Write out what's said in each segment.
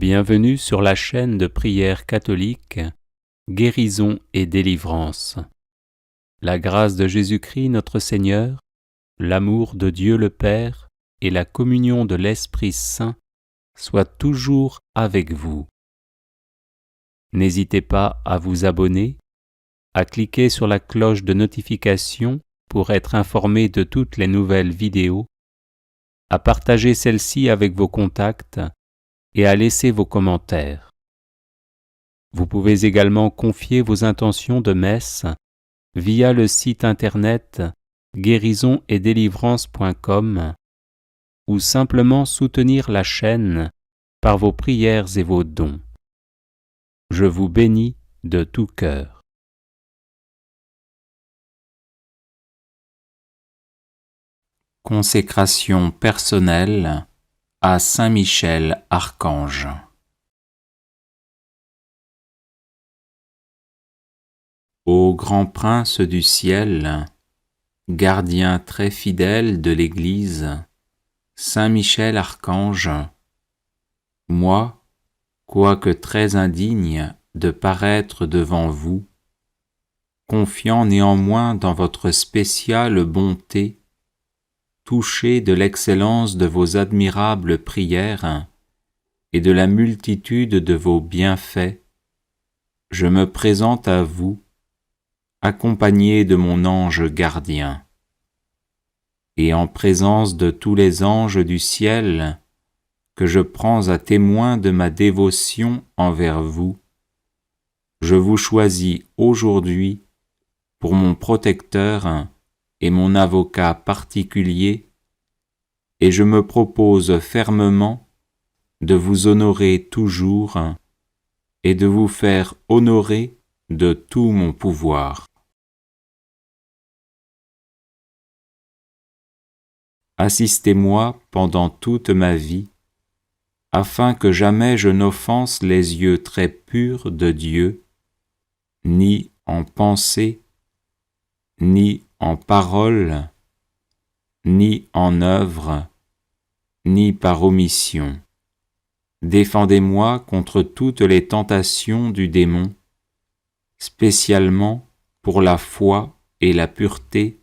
Bienvenue sur la chaîne de prière catholique Guérison et délivrance. La grâce de Jésus-Christ notre Seigneur, l'amour de Dieu le Père et la communion de l'Esprit Saint soient toujours avec vous. N'hésitez pas à vous abonner, à cliquer sur la cloche de notification pour être informé de toutes les nouvelles vidéos, à partager celle-ci avec vos contacts et à laisser vos commentaires. Vous pouvez également confier vos intentions de messe via le site internet guérisonetdélivrance.com ou simplement soutenir la chaîne par vos prières et vos dons. Je vous bénis de tout cœur. Consécration personnelle à Saint Michel Archange. Ô grand prince du ciel, gardien très fidèle de l'Église, Saint Michel Archange, moi, quoique très indigne de paraître devant vous, confiant néanmoins dans votre spéciale bonté, touché de l'excellence de vos admirables prières et de la multitude de vos bienfaits, je me présente à vous, accompagné de mon ange gardien. Et en présence de tous les anges du ciel, que je prends à témoin de ma dévotion envers vous, je vous choisis aujourd'hui pour mon protecteur et mon avocat particulier, et je me propose fermement de vous honorer toujours et de vous faire honorer de tout mon pouvoir. Assistez-moi pendant toute ma vie, afin que jamais je n'offense les yeux très purs de Dieu, ni en pensée, ni en parole, ni en œuvre, ni par omission. Défendez-moi contre toutes les tentations du démon, spécialement pour la foi et la pureté,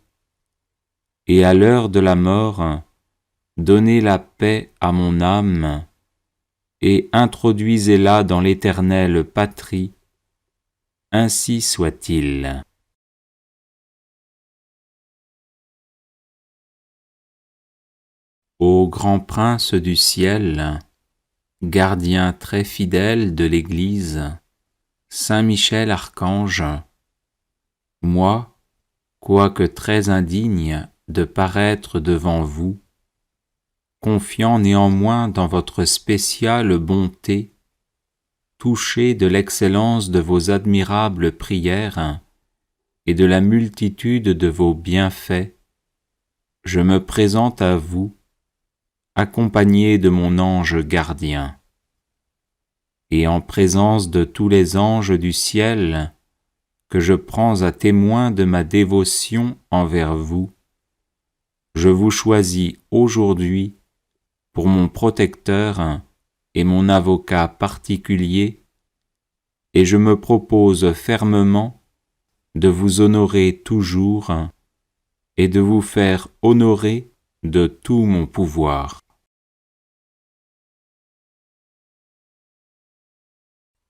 et à l'heure de la mort, donnez la paix à mon âme, et introduisez-la dans l'éternelle patrie, ainsi soit-il. Ô grand prince du ciel, gardien très fidèle de l'Église, Saint Michel Archange, moi, quoique très indigne de paraître devant vous, confiant néanmoins dans votre spéciale bonté, touché de l'excellence de vos admirables prières et de la multitude de vos bienfaits, je me présente à vous, accompagné de mon ange gardien. Et en présence de tous les anges du ciel, que je prends à témoin de ma dévotion envers vous, je vous choisis aujourd'hui pour mon protecteur et mon avocat particulier, et je me propose fermement de vous honorer toujours et de vous faire honorer de tout mon pouvoir.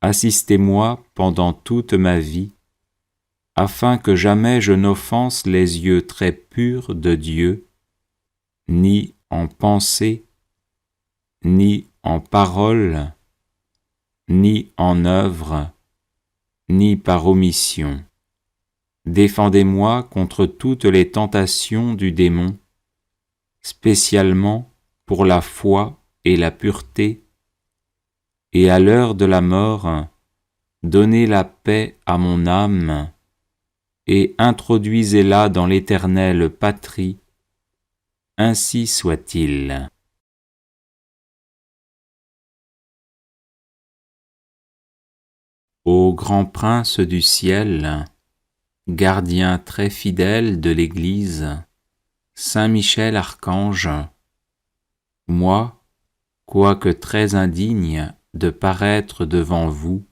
Assistez-moi pendant toute ma vie, afin que jamais je n'offense les yeux très purs de Dieu, ni en pensée, ni en parole, ni en œuvre, ni par omission. Défendez-moi contre toutes les tentations du démon, spécialement pour la foi et la pureté, et à l'heure de la mort, donnez la paix à mon âme, et introduisez-la dans l'éternelle patrie, ainsi soit-il. Ô grand prince du ciel, gardien très fidèle de l'Église, Saint Michel Archange, moi, quoique très indigne de paraître devant vous,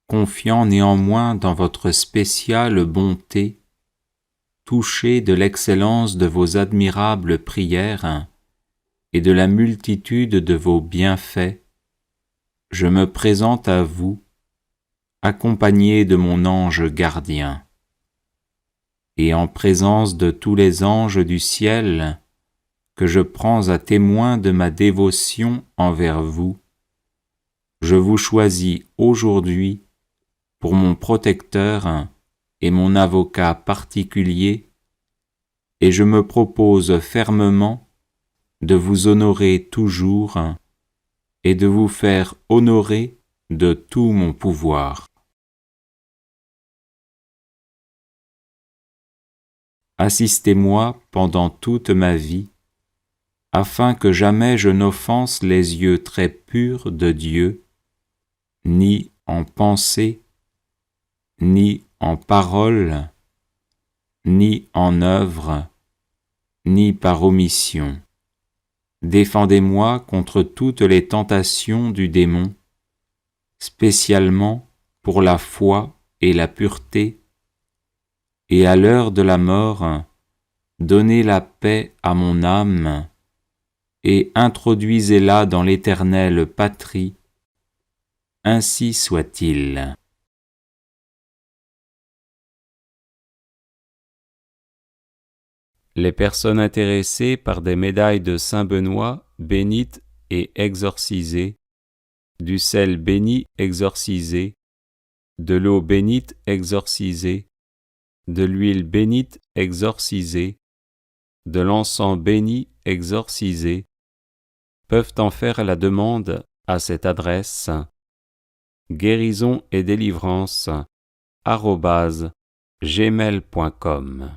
confiant néanmoins dans votre spéciale bonté, touché de l'excellence de vos admirables prières et de la multitude de vos bienfaits, je me présente à vous, accompagné de mon ange gardien. Et en présence de tous les anges du ciel, que je prends à témoin de ma dévotion envers vous, je vous choisis aujourd'hui pour mon protecteur et mon avocat particulier, et je me propose fermement de vous honorer toujours et de vous faire honorer de tout mon pouvoir. Assistez-moi pendant toute ma vie, afin que jamais je n'offense les yeux très purs de Dieu, ni en pensée, ni en parole, ni en œuvre, ni par omission. Défendez-moi contre toutes les tentations du démon, spécialement pour la foi et la pureté, et à l'heure de la mort, donnez la paix à mon âme, et introduisez-la dans l'éternelle patrie, ainsi soit-il. Les personnes intéressées par des médailles de Saint Benoît bénites et exorcisées, du sel béni exorcisé, de l'eau bénite exorcisée, de l'huile bénite exorcisée, de l'encens béni exorcisé, peuvent en faire la demande à cette adresse guérison et délivrance @gmail.com.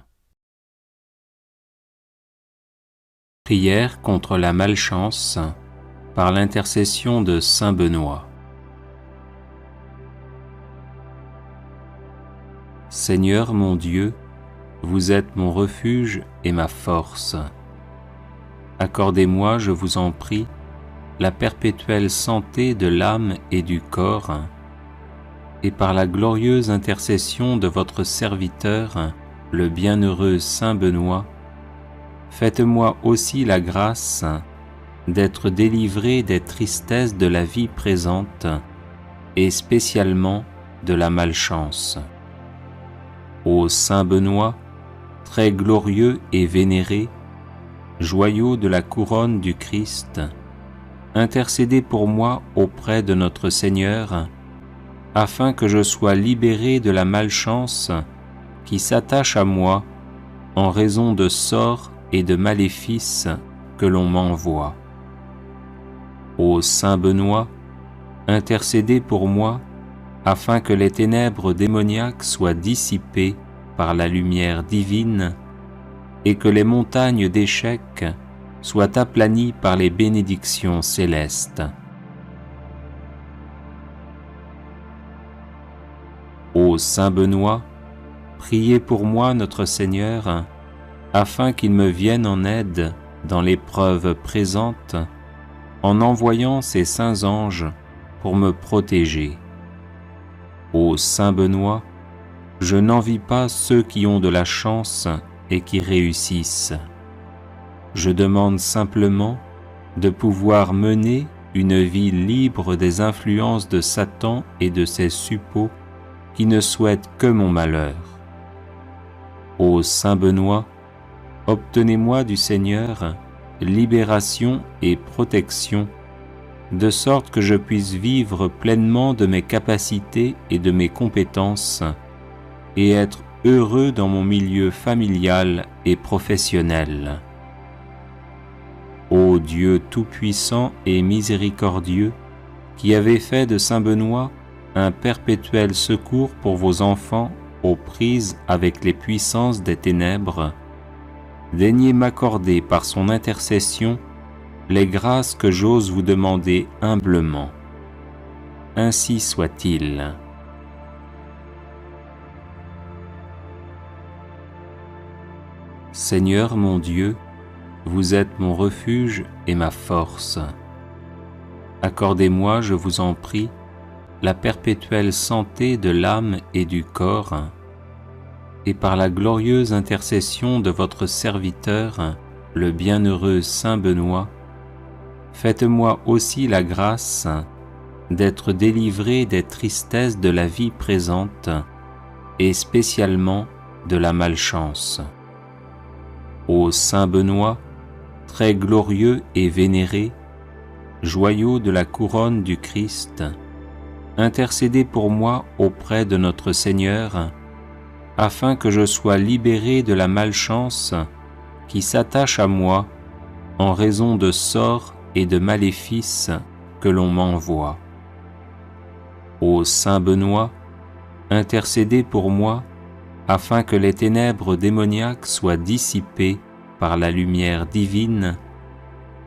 Prière contre la malchance par l'intercession de Saint Benoît. Seigneur mon Dieu, vous êtes mon refuge et ma force. Accordez-moi, je vous en prie, la perpétuelle santé de l'âme et du corps, et par la glorieuse intercession de votre serviteur, le bienheureux Saint Benoît, faites-moi aussi la grâce d'être délivré des tristesses de la vie présente et spécialement de la malchance. Ô Saint Benoît, très glorieux et vénéré, joyau de la couronne du Christ, intercédez pour moi auprès de notre Seigneur, afin que je sois libéré de la malchance qui s'attache à moi en raison de sorts et de maléfices que l'on m'envoie. Ô Saint Benoît, intercédez pour moi, afin que les ténèbres démoniaques soient dissipées par la lumière divine et que les montagnes d'échecs soient aplanies par les bénédictions célestes. Ô Saint Benoît, priez pour moi notre Seigneur, afin qu'il me vienne en aide dans l'épreuve présente, en envoyant ses saints anges pour me protéger. Ô Saint Benoît, je n'envie pas ceux qui ont de la chance et qui réussissent. Je demande simplement de pouvoir mener une vie libre des influences de Satan et de ses suppôts qui ne souhaitent que mon malheur. Ô Saint Benoît, obtenez-moi du Seigneur libération et protection, de sorte que je puisse vivre pleinement de mes capacités et de mes compétences, et être heureux dans mon milieu familial et professionnel. Ô Dieu tout-puissant et miséricordieux, qui avez fait de Saint Benoît un perpétuel secours pour vos enfants aux prises avec les puissances des ténèbres, daignez m'accorder par son intercession les grâces que j'ose vous demander humblement. Ainsi soit-il. Seigneur mon Dieu, vous êtes mon refuge et ma force. Accordez-moi, je vous en prie, la perpétuelle santé de l'âme et du corps, et par la glorieuse intercession de votre serviteur, le bienheureux Saint Benoît, faites-moi aussi la grâce d'être délivré des tristesses de la vie présente et spécialement de la malchance. Ô Saint Benoît, très glorieux et vénéré, joyau de la couronne du Christ, intercédez pour moi auprès de notre Seigneur, afin que je sois libéré de la malchance qui s'attache à moi en raison de sorts et de maléfices que l'on m'envoie. Ô Saint Benoît, intercédez pour moi afin que les ténèbres démoniaques soient dissipées par la lumière divine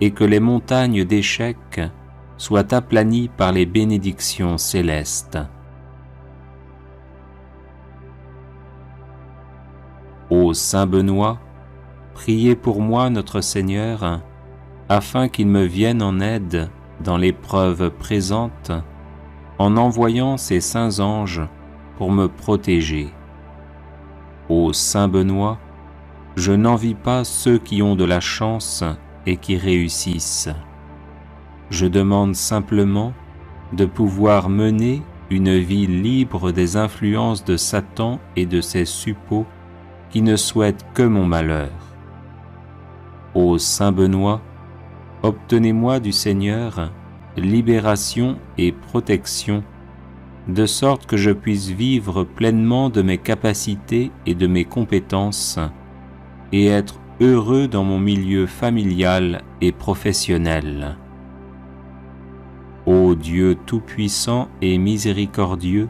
et que les montagnes d'échecs soient aplanies par les bénédictions célestes. Ô Saint Benoît, priez pour moi notre Seigneur, afin qu'il me vienne en aide dans l'épreuve présente, en envoyant ses saints anges pour me protéger. Ô Saint Benoît, je n'envie pas ceux qui ont de la chance et qui réussissent. Je demande simplement de pouvoir mener une vie libre des influences de Satan et de ses suppôts qui ne souhaitent que mon malheur. Ô Saint Benoît, obtenez-moi du Seigneur libération et protection, de sorte que je puisse vivre pleinement de mes capacités et de mes compétences, et être heureux dans mon milieu familial et professionnel. Ô Dieu tout-puissant et miséricordieux,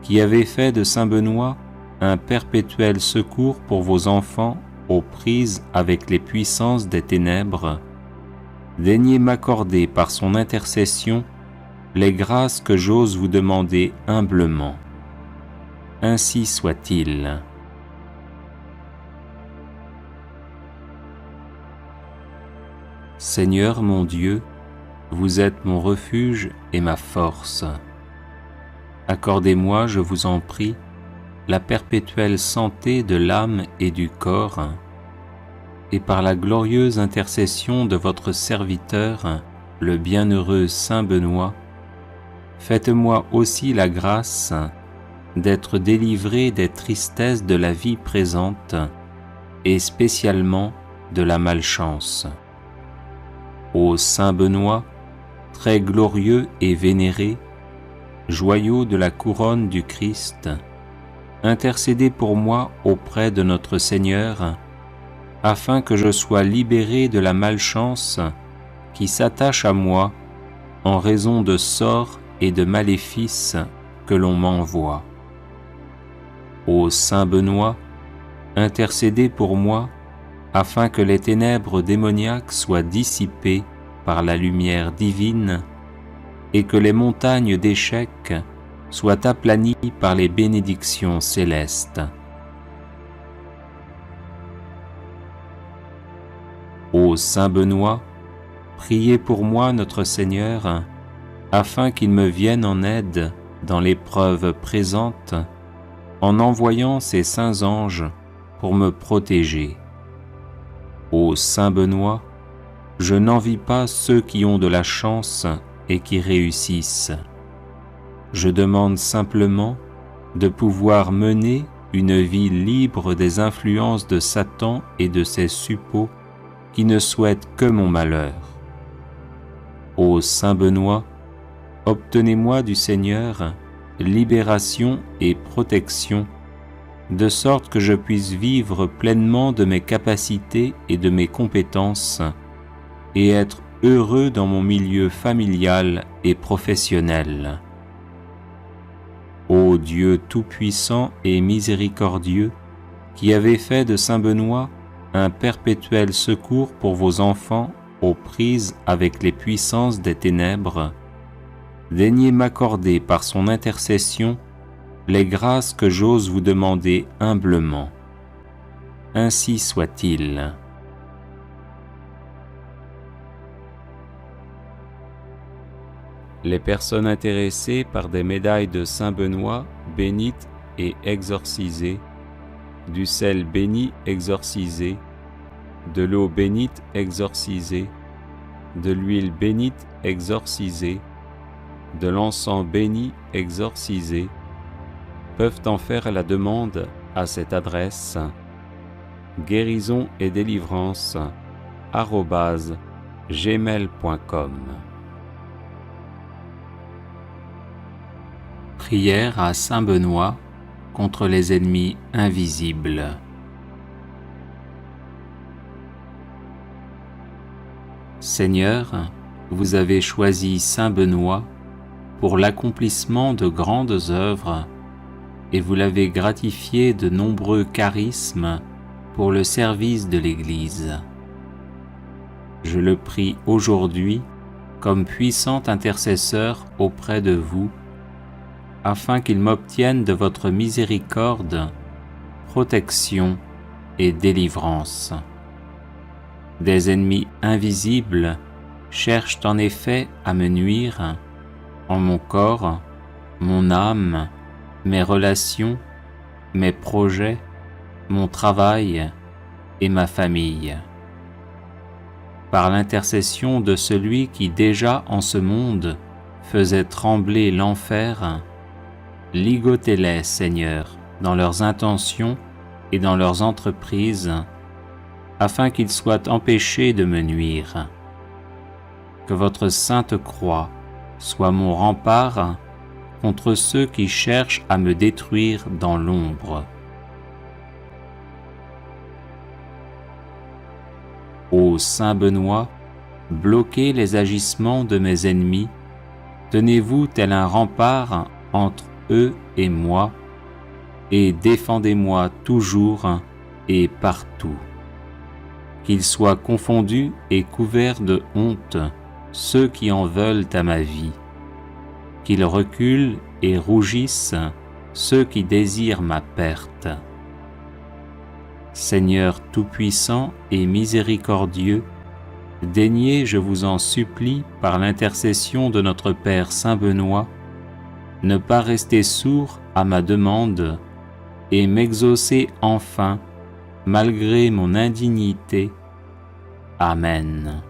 qui avez fait de Saint Benoît un perpétuel secours pour vos enfants aux prises avec les puissances des ténèbres, daignez m'accorder par son intercession les grâces que j'ose vous demander humblement. Ainsi soit-il. Seigneur mon Dieu, vous êtes mon refuge et ma force. Accordez-moi, je vous en prie, la perpétuelle santé de l'âme et du corps, et par la glorieuse intercession de votre serviteur, le bienheureux Saint Benoît, faites-moi aussi la grâce d'être délivré des tristesses de la vie présente et spécialement de la malchance. Ô Saint Benoît, très glorieux et vénéré, joyau de la couronne du Christ, intercédez pour moi auprès de notre Seigneur, afin que je sois libéré de la malchance qui s'attache à moi en raison de sorts et de maléfices que l'on m'envoie. Ô Saint Benoît, intercédez pour moi afin que les ténèbres démoniaques soient dissipées par la lumière divine et que les montagnes d'échecs soient aplanies par les bénédictions célestes. Ô Saint Benoît, priez pour moi notre Seigneur, afin qu'il me vienne en aide dans l'épreuve présente, en envoyant ses saints anges pour me protéger. Ô Saint Benoît, je n'envie pas ceux qui ont de la chance et qui réussissent. Je demande simplement de pouvoir mener une vie libre des influences de Satan et de ses suppôts qui ne souhaitent que mon malheur. Ô Saint Benoît, obtenez-moi du Seigneur libération et protection, de sorte que je puisse vivre pleinement de mes capacités et de mes compétences, et être heureux dans mon milieu familial et professionnel. Ô Dieu tout-puissant et miséricordieux, qui avez fait de Saint Benoît un perpétuel secours pour vos enfants aux prises avec les puissances des ténèbres, daignez m'accorder par son intercession les grâces que j'ose vous demander humblement. Ainsi soit-il. « Les personnes intéressées par des médailles de Saint Benoît bénites et exorcisées, du sel béni exorcisé, de l'eau bénite exorcisée, de l'huile bénite exorcisée, de l'encens béni exorcisé, peuvent en faire la demande à cette adresse guérison et délivrance @gmail.com. Prière à Saint Benoît contre les ennemis invisibles. Seigneur, vous avez choisi Saint Benoît pour l'accomplissement de grandes œuvres et vous l'avez gratifié de nombreux charismes pour le service de l'Église. Je le prie aujourd'hui comme puissant intercesseur auprès de vous, afin qu'il m'obtienne de votre miséricorde, protection et délivrance. Des ennemis invisibles cherchent en effet à me nuire en mon corps, mon âme, mes relations, mes projets, mon travail et ma famille. Par l'intercession de celui qui déjà en ce monde faisait trembler l'enfer, ligotez-les, Seigneur, dans leurs intentions et dans leurs entreprises, afin qu'ils soient empêchés de me nuire. Que votre sainte croix soit mon rempart contre ceux qui cherchent à me détruire dans l'ombre. Ô Saint Benoît, bloquez les agissements de mes ennemis, tenez-vous tel un rempart entre eux et moi, et défendez-moi toujours et partout. Qu'ils soient confondus et couverts de honte ceux qui en veulent à ma vie, qu'ils reculent et rougissent ceux qui désirent ma perte. Seigneur tout-puissant et miséricordieux, daignez, je vous en supplie, par l'intercession de notre Père Saint Benoît, ne pas rester sourd à ma demande et m'exaucer enfin, malgré mon indignité. Amen.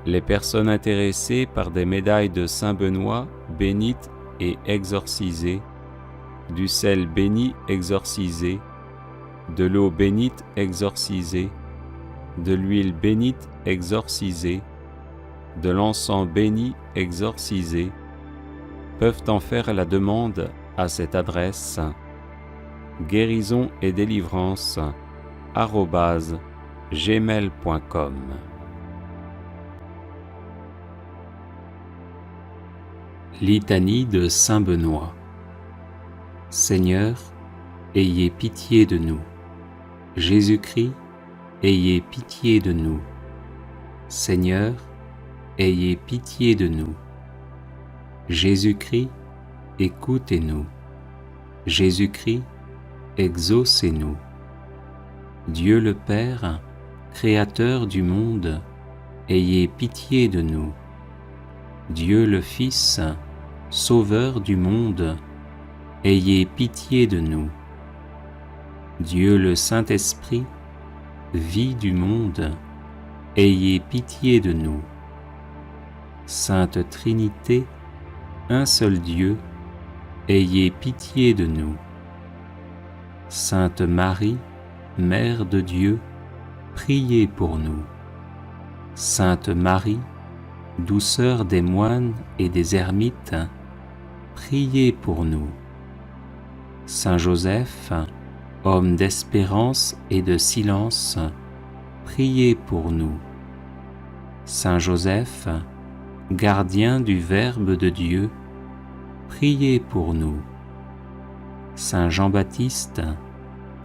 Les personnes intéressées par des médailles de Saint Benoît bénites et exorcisées, du sel béni exorcisé, de l'eau bénite exorcisée, de l'huile bénite exorcisée, de l'encens béni exorcisé, peuvent en faire la demande à cette adresse guérison et délivrance @gmail.com. Litanie de Saint Benoît. Seigneur, ayez pitié de nous. Jésus-Christ, ayez pitié de nous. Seigneur, ayez pitié de nous. Jésus-Christ, écoutez-nous. Jésus-Christ, exaucez-nous. Dieu le Père, Créateur du monde, ayez pitié de nous. Dieu le Fils, Sauveur du monde, ayez pitié de nous. Dieu le Saint-Esprit, vie du monde, ayez pitié de nous. Sainte Trinité, un seul Dieu, ayez pitié de nous. Sainte Marie, Mère de Dieu, priez pour nous. Sainte Marie, douceur des moines et des ermites, priez pour nous. Saint Joseph, homme d'espérance et de silence, priez pour nous. Saint Joseph, gardien du Verbe de Dieu, priez pour nous. Saint Jean-Baptiste,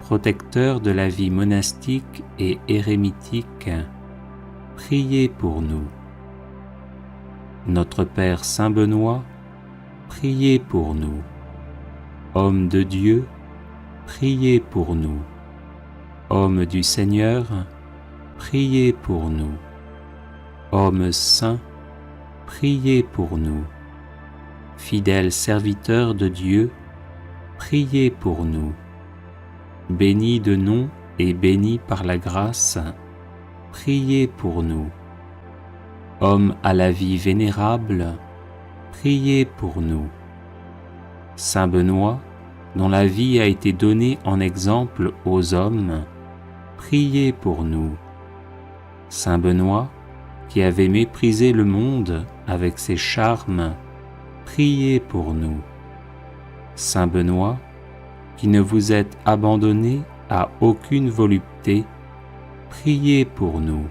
protecteur de la vie monastique et érémitique, priez pour nous. Notre Père Saint Benoît, priez pour nous. Homme de Dieu, priez pour nous. Homme du Seigneur, priez pour nous. Homme saint, priez pour nous. Fidèles serviteurs de Dieu, priez pour nous. Bénis de nom et bénis par la grâce, priez pour nous. Homme à la vie vénérable, priez pour nous. Saint Benoît, dont la vie a été donnée en exemple aux hommes, priez pour nous. Saint Benoît, qui avait méprisé le monde avec ses charmes, priez pour nous. Saint Benoît, qui ne vous êtes abandonné à aucune volupté, priez pour nous.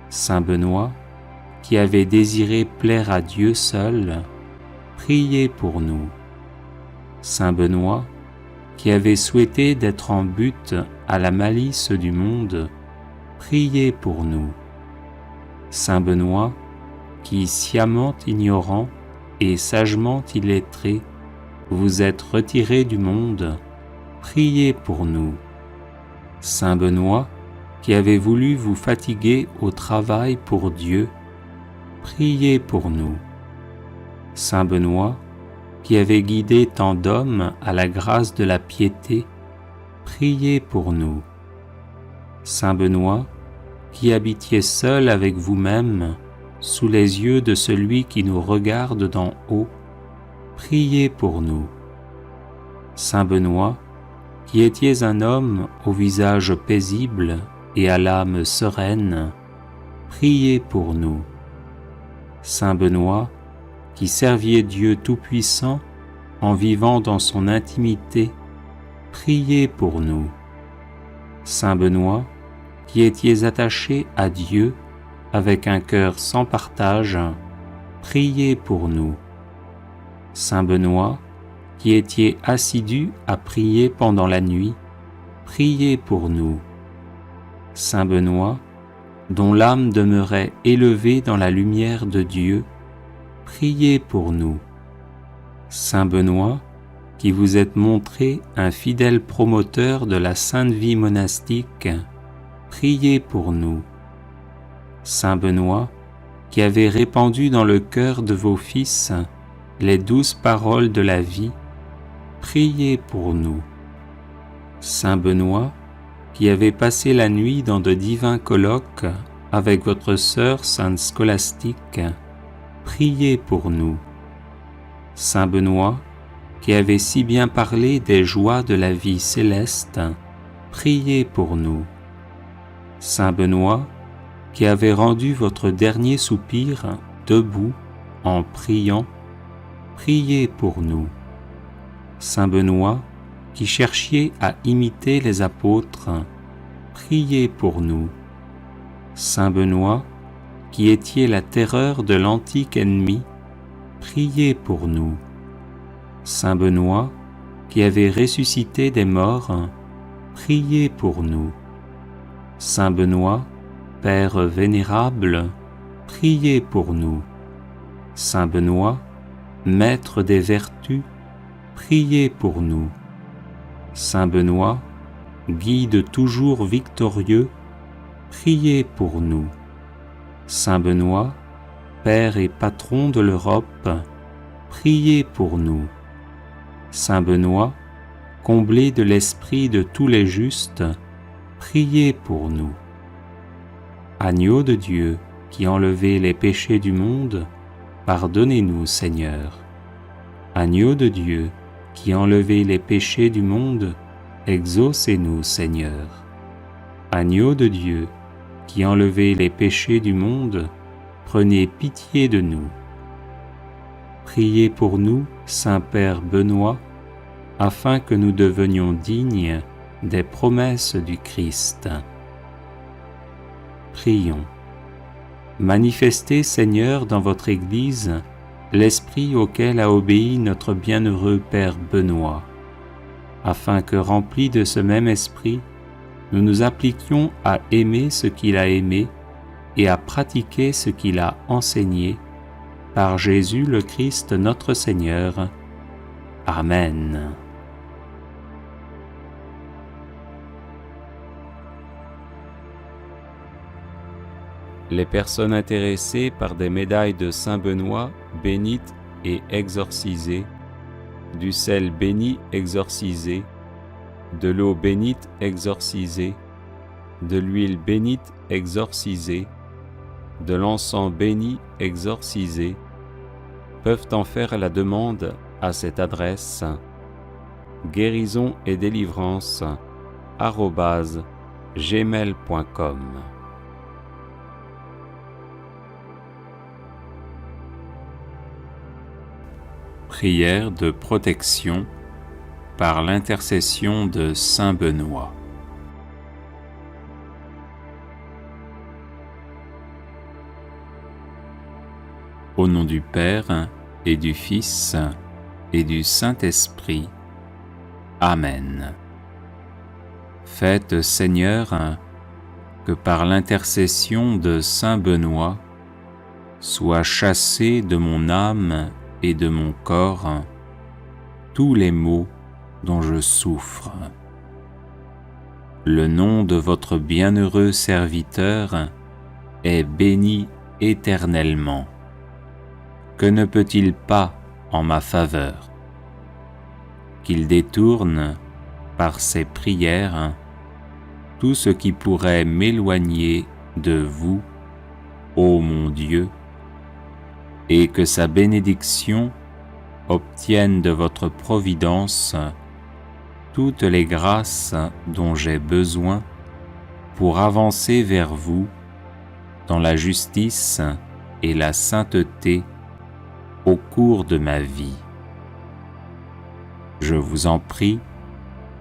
Saint Benoît, qui avez désiré plaire à Dieu seul, priez pour nous. Saint Benoît, qui avez souhaité d'être en butte à la malice du monde, priez pour nous. Saint Benoît, qui, sciemment ignorant et sagement illettré, vous êtes retiré du monde, priez pour nous. Saint Benoît, qui avez voulu vous fatiguer au travail pour Dieu, priez pour nous. Saint Benoît, qui avez guidé tant d'hommes à la grâce de la piété, priez pour nous. Saint Benoît, qui habitiez seul avec vous-même, sous les yeux de celui qui nous regarde d'en haut, priez pour nous. Saint Benoît, qui étiez un homme au visage paisible et à l'âme sereine, priez pour nous. Saint Benoît, qui serviez Dieu Tout-Puissant en vivant dans son intimité, priez pour nous. Saint Benoît, qui étiez attaché à Dieu avec un cœur sans partage, priez pour nous. Saint Benoît, qui étiez assidu à prier pendant la nuit, priez pour nous. Saint Benoît, dont l'âme demeurait élevée dans la lumière de Dieu, priez pour nous. Saint Benoît, qui vous êtes montré un fidèle promoteur de la sainte vie monastique, priez pour nous. Saint Benoît, qui avez répandu dans le cœur de vos fils les douces paroles de la vie, priez pour nous. Saint Benoît, qui avez passé la nuit dans de divins colloques avec votre sœur sainte Scolastique, priez pour nous. Saint Benoît, qui avez si bien parlé des joies de la vie céleste, priez pour nous. Saint Benoît, qui avez rendu votre dernier soupir debout en priant, priez pour nous. Saint Benoît, qui cherchiez à imiter les apôtres, priez pour nous. Saint Benoît, qui étiez la terreur de l'antique ennemi, priez pour nous. Saint Benoît, qui avez ressuscité des morts, priez pour nous. Saint Benoît, Père vénérable, priez pour nous. Saint Benoît, Maître des vertus, priez pour nous. Saint Benoît, Guide toujours victorieux, priez pour nous. Saint Benoît, Père et Patron de l'Europe, priez pour nous. Saint Benoît, comblé de l'esprit de tous les justes, priez pour nous. Agneau de Dieu, qui enlevez les péchés du monde, pardonnez-nous, Seigneur. Agneau de Dieu, qui enlevez les péchés du monde, exaucez-nous, Seigneur. Agneau de Dieu, qui enlevez les péchés du monde, prenez pitié de nous. Priez pour nous, Saint-Père Benoît, afin que nous devenions dignes des promesses du Christ. Prions. Manifestez, Seigneur, dans votre Église, l'esprit auquel a obéi notre bienheureux Père Benoît, afin que, remplis de ce même esprit, nous nous appliquions à aimer ce qu'il a aimé et à pratiquer ce qu'il a enseigné, par Jésus le Christ notre Seigneur. Amen. Les personnes intéressées par des médailles de Saint Benoît bénites et exorcisées, du sel béni exorcisé, de l'eau bénite exorcisée, de l'huile bénite exorcisée, de l'encens béni exorcisé, peuvent en faire la demande à cette adresse guérison et délivrance @gmail.com. Prière de protection par l'intercession de Saint Benoît. Au nom du Père et du Fils et du Saint-Esprit. Amen. Faites, Seigneur, que par l'intercession de Saint Benoît soient chassés de mon âme et de mon corps tous les maux dont je souffre. Le nom de votre bienheureux serviteur est béni éternellement. Que ne peut-il pas en ma faveur? Qu'il détourne, par ses prières, tout ce qui pourrait m'éloigner de vous, ô mon Dieu, et que sa bénédiction obtienne de votre providence toutes les grâces dont j'ai besoin pour avancer vers vous dans la justice et la sainteté au cours de ma vie. Je vous en prie,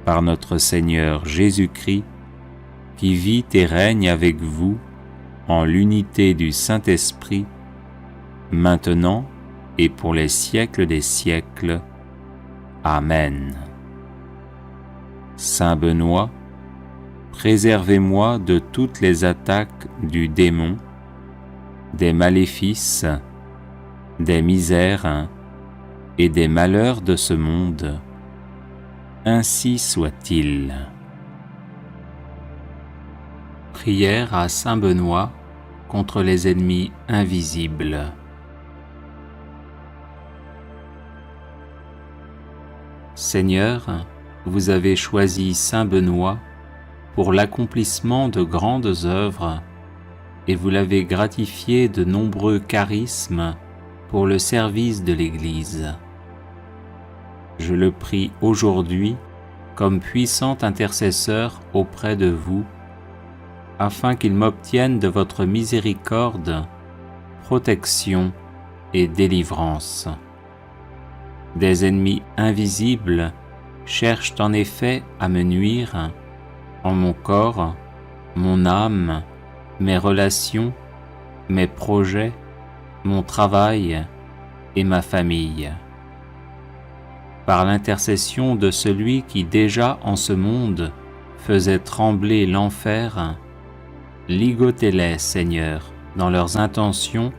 par notre Seigneur Jésus-Christ, qui vit et règne avec vous en l'unité du Saint-Esprit, maintenant et pour les siècles des siècles. Amen. Saint Benoît, préservez-moi de toutes les attaques du démon, des maléfices, des misères et des malheurs de ce monde. Ainsi soit-il. Prière à Saint Benoît contre les ennemis invisibles. Seigneur, vous avez choisi Saint Benoît pour l'accomplissement de grandes œuvres et vous l'avez gratifié de nombreux charismes pour le service de l'Église. Je le prie aujourd'hui comme puissant intercesseur auprès de vous, afin qu'il m'obtienne de votre miséricorde, protection et délivrance. Des ennemis invisibles cherchent en effet à me nuire en mon corps, mon âme, mes relations, mes projets, mon travail et ma famille. Par l'intercession de celui qui déjà en ce monde faisait trembler l'enfer, ligotez-les, Seigneur, dans leurs intentions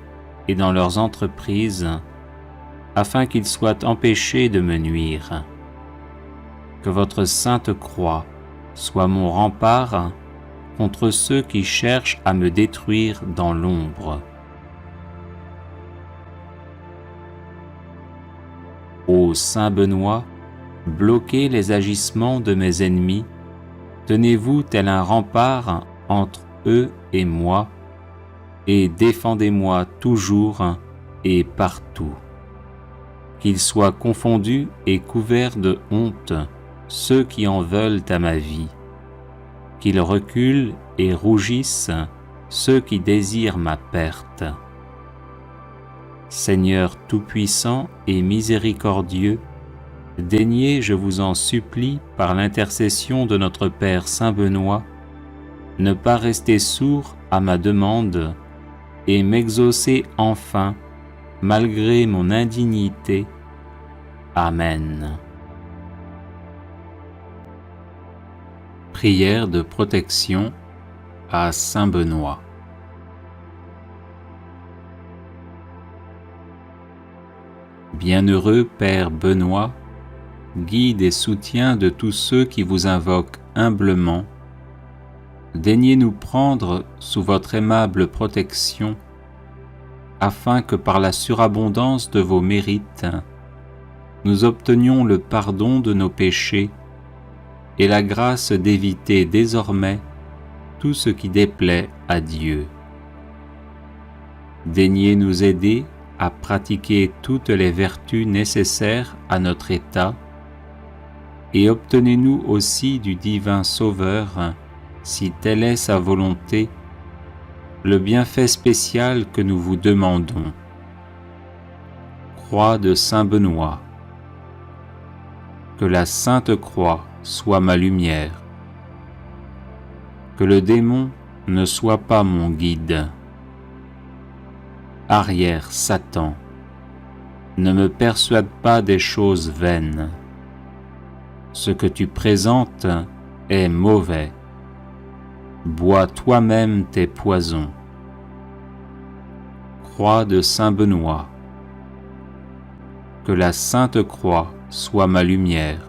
et dans leurs entreprises, afin qu'ils soient empêchés de me nuire. Que votre sainte croix soit mon rempart contre ceux qui cherchent à me détruire dans l'ombre. Ô Saint Benoît, bloquez les agissements de mes ennemis, tenez-vous tel un rempart entre eux et moi, et défendez-moi toujours et partout. Qu'ils soient confondus et couverts de honte ceux qui en veulent à ma vie, qu'ils reculent et rougissent ceux qui désirent ma perte. Seigneur tout-puissant et miséricordieux, daignez, je vous en supplie, par l'intercession de notre Père Saint Benoît, ne pas rester sourd à ma demande et m'exaucer enfin, malgré mon indignité. Amen. Prière de protection à Saint Benoît. Bienheureux Père Benoît, guide et soutien de tous ceux qui vous invoquent humblement, daignez nous prendre sous votre aimable protection, afin que par la surabondance de vos mérites, nous obtenions le pardon de nos péchés et la grâce d'éviter désormais tout ce qui déplaît à Dieu. Daignez nous aider à pratiquer toutes les vertus nécessaires à notre état et obtenez-nous aussi du divin Sauveur, si telle est sa volonté, le bienfait spécial que nous vous demandons. Croix de Saint Benoît. Que la Sainte Croix soit ma lumière. Que le démon ne soit pas mon guide. Arrière Satan, ne me persuade pas des choses vaines. Ce que tu présentes est mauvais. Bois toi-même tes poisons. Croix de Saint Benoît. Que la Sainte Croix soit ma lumière.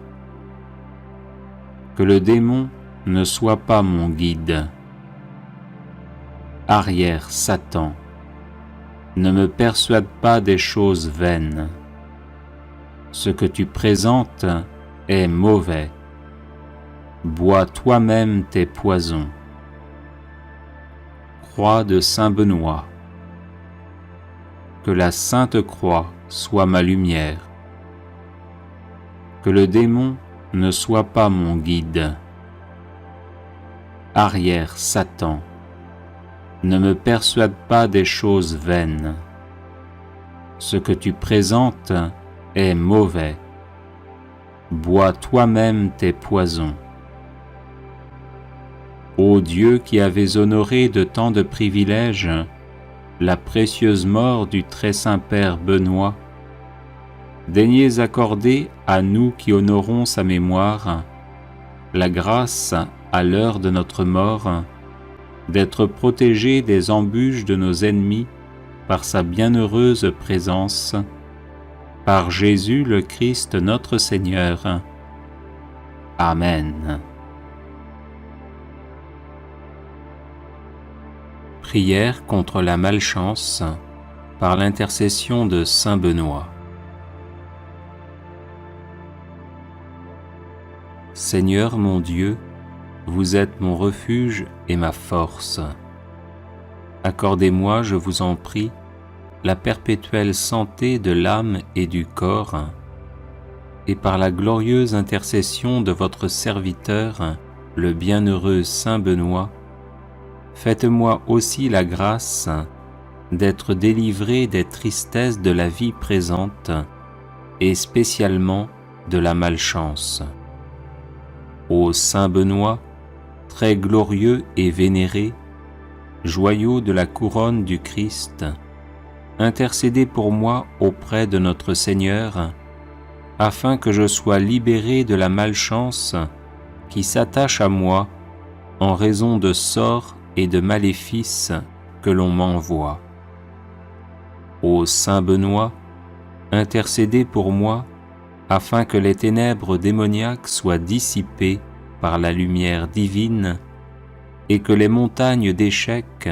Que le démon ne soit pas mon guide. Arrière Satan, ne me persuade pas des choses vaines. Ce que tu présentes est mauvais. Bois toi-même tes poisons. Croix de Saint Benoît. Que la Sainte Croix soit ma lumière. Que le démon ne soit pas mon guide. Arrière Satan, ne me persuade pas des choses vaines. Ce que tu présentes est mauvais. Bois toi-même tes poisons. Ô Dieu qui avais honoré de tant de privilèges la précieuse mort du très saint Père Benoît, daignez accorder à nous qui honorons sa mémoire la grâce, à l'heure de notre mort, d'être protégés des embûches de nos ennemis par sa bienheureuse présence, par Jésus le Christ notre Seigneur. Amen. Prière contre la malchance par l'intercession de Saint Benoît. Seigneur mon Dieu, vous êtes mon refuge et ma force. Accordez-moi, je vous en prie, la perpétuelle santé de l'âme et du corps, et par la glorieuse intercession de votre serviteur, le bienheureux Saint Benoît, faites-moi aussi la grâce d'être délivré des tristesses de la vie présente et spécialement de la malchance. Ô Saint Benoît, très glorieux et vénéré, joyau de la couronne du Christ, intercédez pour moi auprès de notre Seigneur, afin que je sois libéré de la malchance qui s'attache à moi en raison de sorts et de maléfices que l'on m'envoie. Ô Saint Benoît, intercédez pour moi, afin que les ténèbres démoniaques soient dissipées par la lumière divine et que les montagnes d'échecs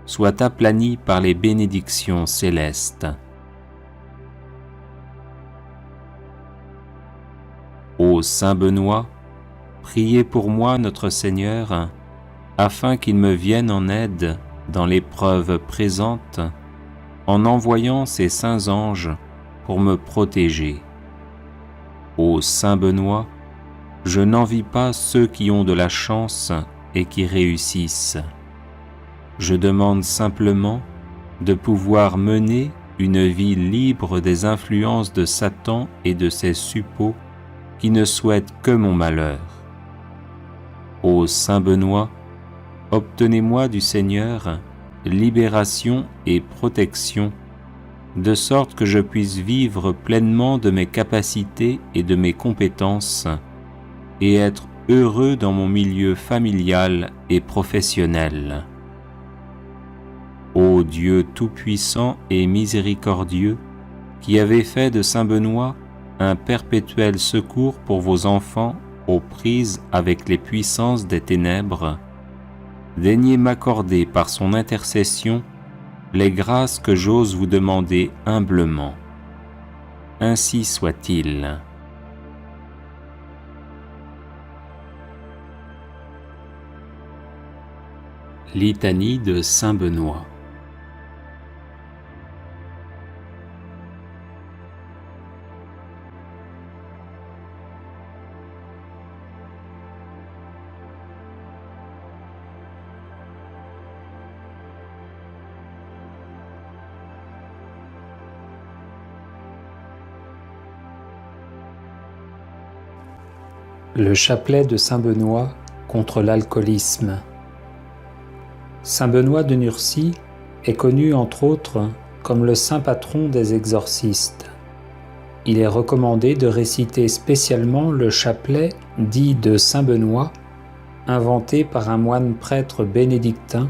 soient aplanies par les bénédictions célestes. Ô Saint Benoît, priez pour moi notre Seigneur, afin qu'il me vienne en aide dans l'épreuve présente, en envoyant ses saints anges pour me protéger. Ô Saint Benoît, je n'envie pas ceux qui ont de la chance et qui réussissent. Je demande simplement de pouvoir mener une vie libre des influences de Satan et de ses suppôts qui ne souhaitent que mon malheur. Ô Saint Benoît, obtenez-moi du Seigneur libération et protection, de sorte que je puisse vivre pleinement de mes capacités et de mes compétences, et être heureux dans mon milieu familial et professionnel. Ô Dieu tout-puissant et miséricordieux, qui avez fait de Saint Benoît un perpétuel secours pour vos enfants aux prises avec les puissances des ténèbres, daignez m'accorder par son intercession les grâces que j'ose vous demander humblement. Ainsi soit-il. Litanie de Saint Benoît. Le chapelet de Saint Benoît contre l'alcoolisme. Saint Benoît de Nursie est connu entre autres comme le saint patron des exorcistes. Il est recommandé de réciter spécialement le chapelet dit de Saint Benoît, inventé par un moine prêtre bénédictin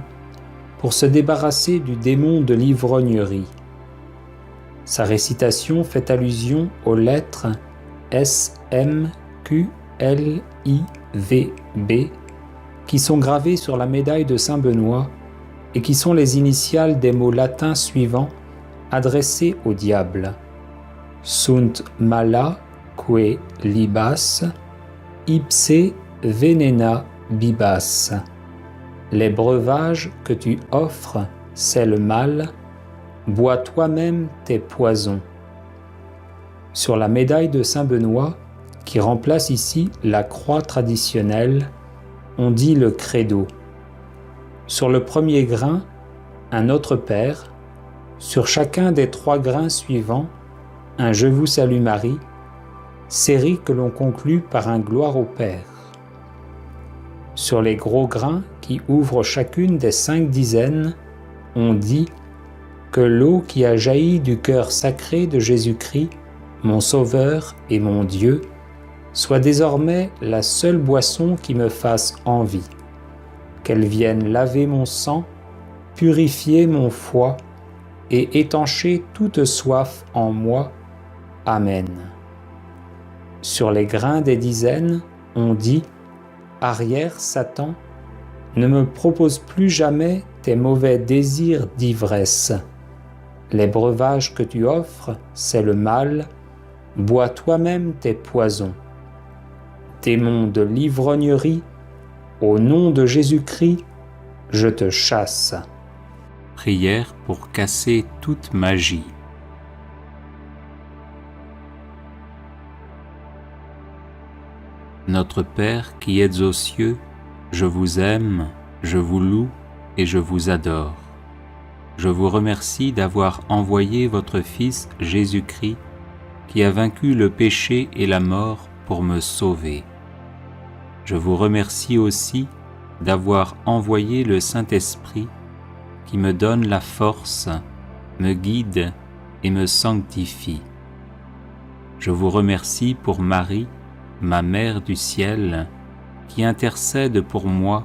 pour se débarrasser du démon de l'ivrognerie. Sa récitation fait allusion aux lettres S, M, Q, L, I, V, B qui sont gravées sur la médaille de Saint Benoît et qui sont les initiales des mots latins suivants adressés au diable. Sunt mala que libas, ipse venena bibas. Les breuvages que tu offres, c'est le mal, bois toi-même tes poisons. Sur la médaille de Saint Benoît, qui remplace ici la croix traditionnelle, on dit le credo. Sur le premier grain, un Notre Père. Sur chacun des 3 grains suivants, un Je vous salue Marie, série que l'on conclut par un Gloire au Père. Sur les gros grains qui ouvrent chacune des 5 dizaines, on dit que l'eau qui a jailli du cœur sacré de Jésus-Christ, mon Sauveur et mon Dieu, soit désormais la seule boisson qui me fasse envie, qu'elle vienne laver mon sang, purifier mon foie et étancher toute soif en moi. Amen. Sur les grains des dizaines, on dit « Arrière, Satan, ne me propose plus jamais tes mauvais désirs d'ivresse. Les breuvages que tu offres, c'est le mal, bois toi-même tes poisons. Démon de l'ivrognerie, au nom de Jésus-Christ, je te chasse. » Prière pour casser toute magie. Notre Père qui êtes aux cieux, je vous aime, je vous loue et je vous adore. Je vous remercie d'avoir envoyé votre Fils Jésus-Christ, qui a vaincu le péché et la mort pour me sauver. Je vous remercie aussi d'avoir envoyé le Saint-Esprit qui me donne la force, me guide et me sanctifie. Je vous remercie pour Marie, ma Mère du ciel, qui intercède pour moi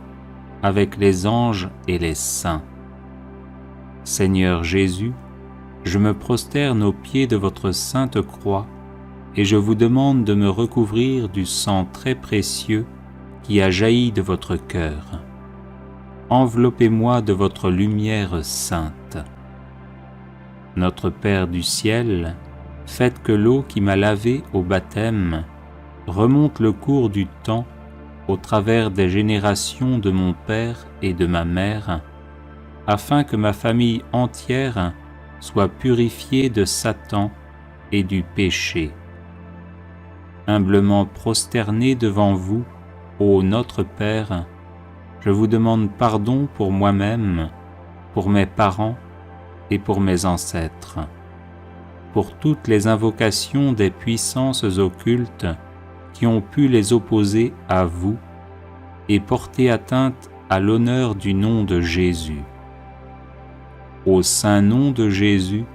avec les anges et les saints. Seigneur Jésus, je me prosterne aux pieds de votre sainte croix et je vous demande de me recouvrir du sang très précieux qui a jailli de votre cœur. Enveloppez-moi de votre lumière sainte. Notre Père du ciel, faites que l'eau qui m'a lavé au baptême remonte le cours du temps au travers des générations de mon Père et de ma Mère, afin que ma famille entière soit purifiée de Satan et du péché. Humblement prosterné devant vous, ô notre Père, je vous demande pardon pour moi-même, pour mes parents et pour mes ancêtres, pour toutes les invocations des puissances occultes qui ont pu les opposer à vous et porter atteinte à l'honneur du nom de Jésus. Au saint nom de Jésus,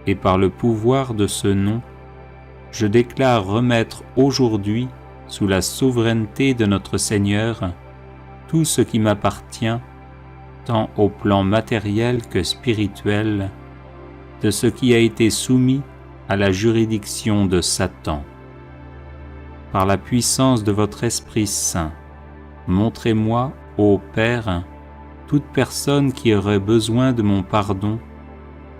et par le pouvoir de ce nom, je déclare remettre aujourd'hui, sous la souveraineté de notre Seigneur, tout ce qui m'appartient, tant au plan matériel que spirituel, de ce qui a été soumis à la juridiction de Satan. Par la puissance de votre Esprit Saint, montrez-moi, ô Père, toute personne qui aurait besoin de mon pardon,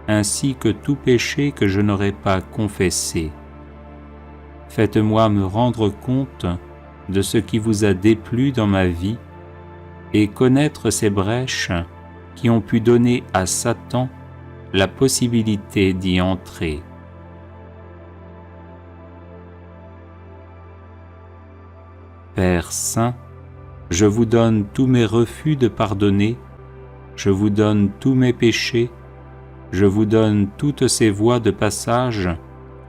ainsi que tout péché que je n'aurais pas confessé. Faites-moi me rendre compte de ce qui vous a déplu dans ma vie et connaître ces brèches qui ont pu donner à Satan la possibilité d'y entrer. Père Saint, je vous donne tous mes refus de pardonner, je vous donne tous mes péchés, je vous donne toutes ces voies de passage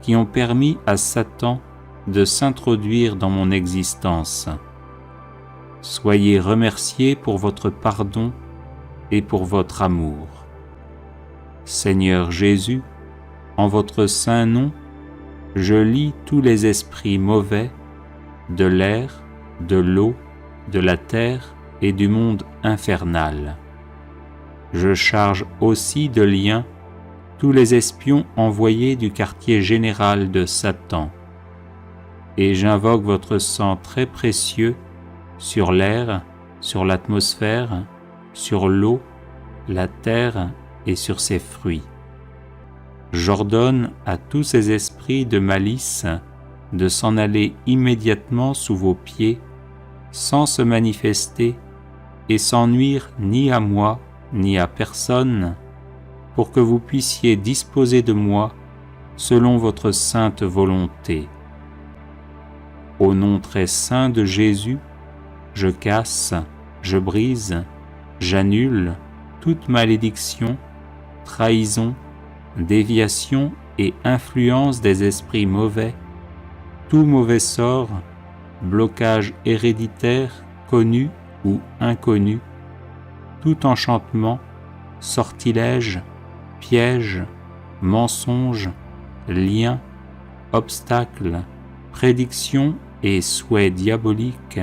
qui ont permis à Satan de s'introduire dans mon existence. Soyez remerciés pour votre pardon et pour votre amour. Seigneur Jésus, en votre saint nom, je lie tous les esprits mauvais de l'air, de l'eau, de la terre et du monde infernal. Je charge aussi de liens tous les espions envoyés du quartier général de Satan. Et j'invoque votre sang très précieux sur l'air, sur l'atmosphère, sur l'eau, la terre et sur ses fruits. J'ordonne à tous ces esprits de malice de s'en aller immédiatement sous vos pieds, sans se manifester et sans nuire ni à moi ni à personne, pour que vous puissiez disposer de moi selon votre sainte volonté. Au nom très saint de Jésus, je casse, je brise, j'annule toute malédiction, trahison, déviation et influence des esprits mauvais, tout mauvais sort, blocage héréditaire connu ou inconnu, tout enchantement, sortilège, piège, mensonge, lien, obstacle, prédiction et souhait diabolique,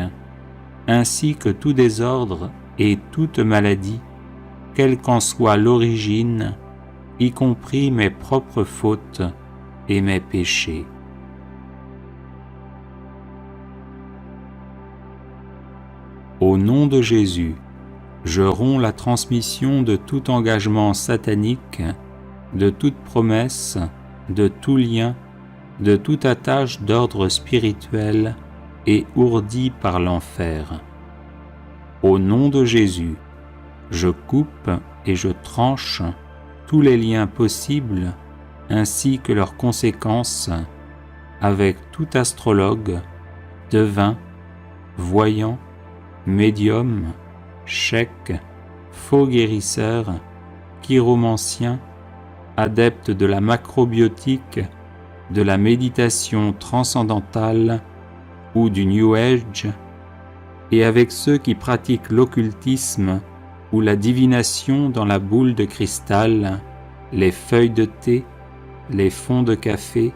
ainsi que tout désordre et toute maladie, quelle qu'en soit l'origine, y compris mes propres fautes et mes péchés. Au nom de Jésus, je romps la transmission de tout engagement satanique, de toute promesse, de tout lien, de toute attache d'ordre spirituel et ourdie par l'enfer. Au nom de Jésus, je coupe et je tranche tous les liens possibles ainsi que leurs conséquences avec tout astrologue, devin, voyant, médium, cheik, faux guérisseur, chiromancien, adepte de la macrobiotique, de la méditation transcendantale ou du New Age, et avec ceux qui pratiquent l'occultisme ou la divination dans la boule de cristal, les feuilles de thé, les fonds de café,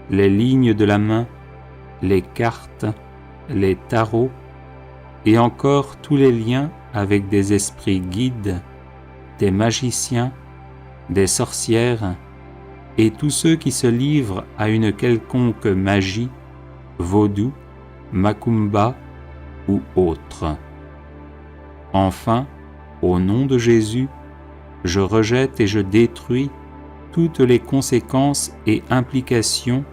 les lignes de la main, les cartes, les tarots, et encore tous les liens avec des esprits guides, des magiciens, des sorcières, et tous ceux qui se livrent à une quelconque magie, vaudou, macumba ou autre. Enfin, au nom de Jésus, je rejette et je détruis toutes les conséquences et implications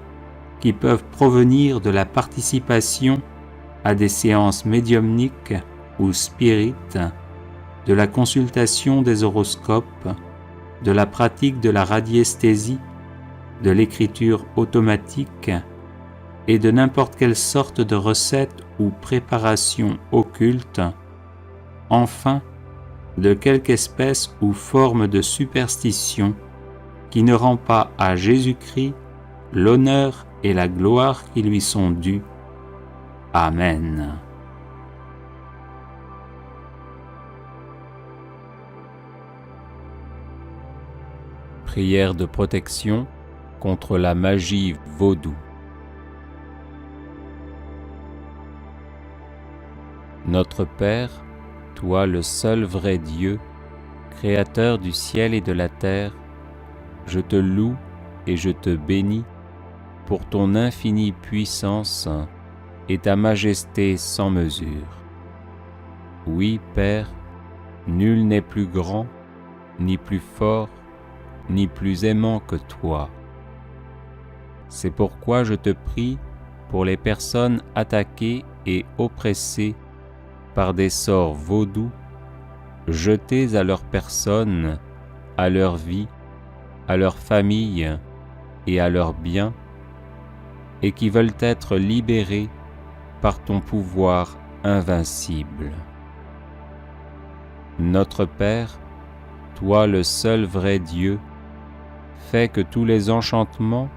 qui peuvent provenir de la participation à des séances médiumniques ou spirites, de la consultation des horoscopes, de la pratique de la radiesthésie, de l'écriture automatique et de n'importe quelle sorte de recette ou préparation occulte, enfin de quelque espèce ou forme de superstition qui ne rend pas à Jésus-Christ l'honneur et la gloire qui lui sont dus. Amen. Prière de protection contre la magie vaudou. Notre Père, toi le seul vrai Dieu, Créateur du ciel et de la terre, je te loue et je te bénis pour ton infinie puissance et ta majesté sans mesure. Oui, Père, Nul n'est plus grand, ni plus fort, ni plus aimant que toi. C'est pourquoi je te prie pour les personnes attaquées et oppressées par des sorts vaudous, jetées à leur personne, à leur vie, à leur famille et à leurs biens, et qui veulent être libérées par ton pouvoir invincible. Notre Père, toi le seul vrai Dieu, fais que tous les enchantements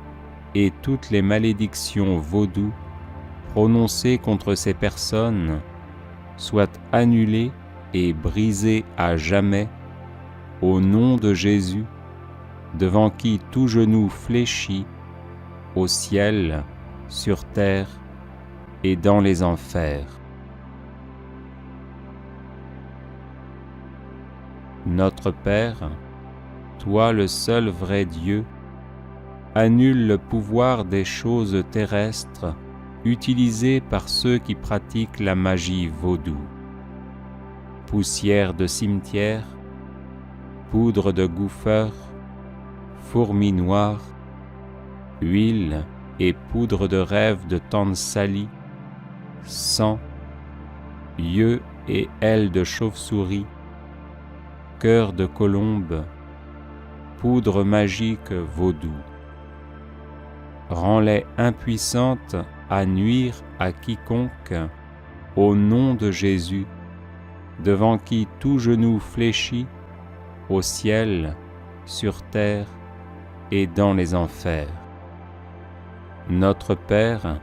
et toutes les malédictions vaudous prononcées contre ces personnes soient annulés et brisés à jamais au nom de Jésus, devant qui tout genou fléchit au ciel, sur terre et dans les enfers. Notre Père, toi le seul vrai Dieu, annule le pouvoir des choses terrestres utilisées par ceux qui pratiquent la magie vaudou. Poussière de cimetière, poudre de gouffeur, fourmis noires, huile et poudre de rêve de tante Sally, sang, yeux et ailes de chauve-souris, cœur de colombe, poudre magique vaudou. Rends-les impuissantes à nuire à quiconque, au nom de Jésus, devant qui tout genou fléchit, au ciel, sur terre et dans les enfers. Notre Père,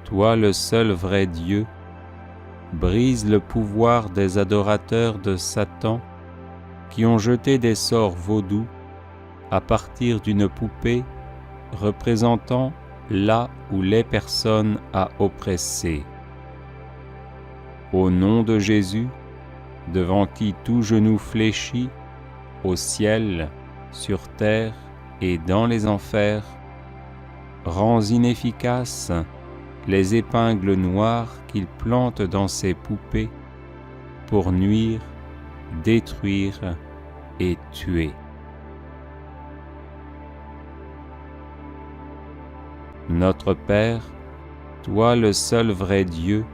toi le seul vrai Dieu, brise le pouvoir des adorateurs de Satan qui ont jeté des sorts vaudous à partir d'une poupée représentant là où les personnes à oppresser. Au nom de Jésus, devant qui tout genou fléchit, au ciel, sur terre et dans les enfers, rends inefficaces les épingles noires qu'ils plantent dans ces poupées pour nuire, détruire et tuer. Notre Père, toi le seul vrai Dieu,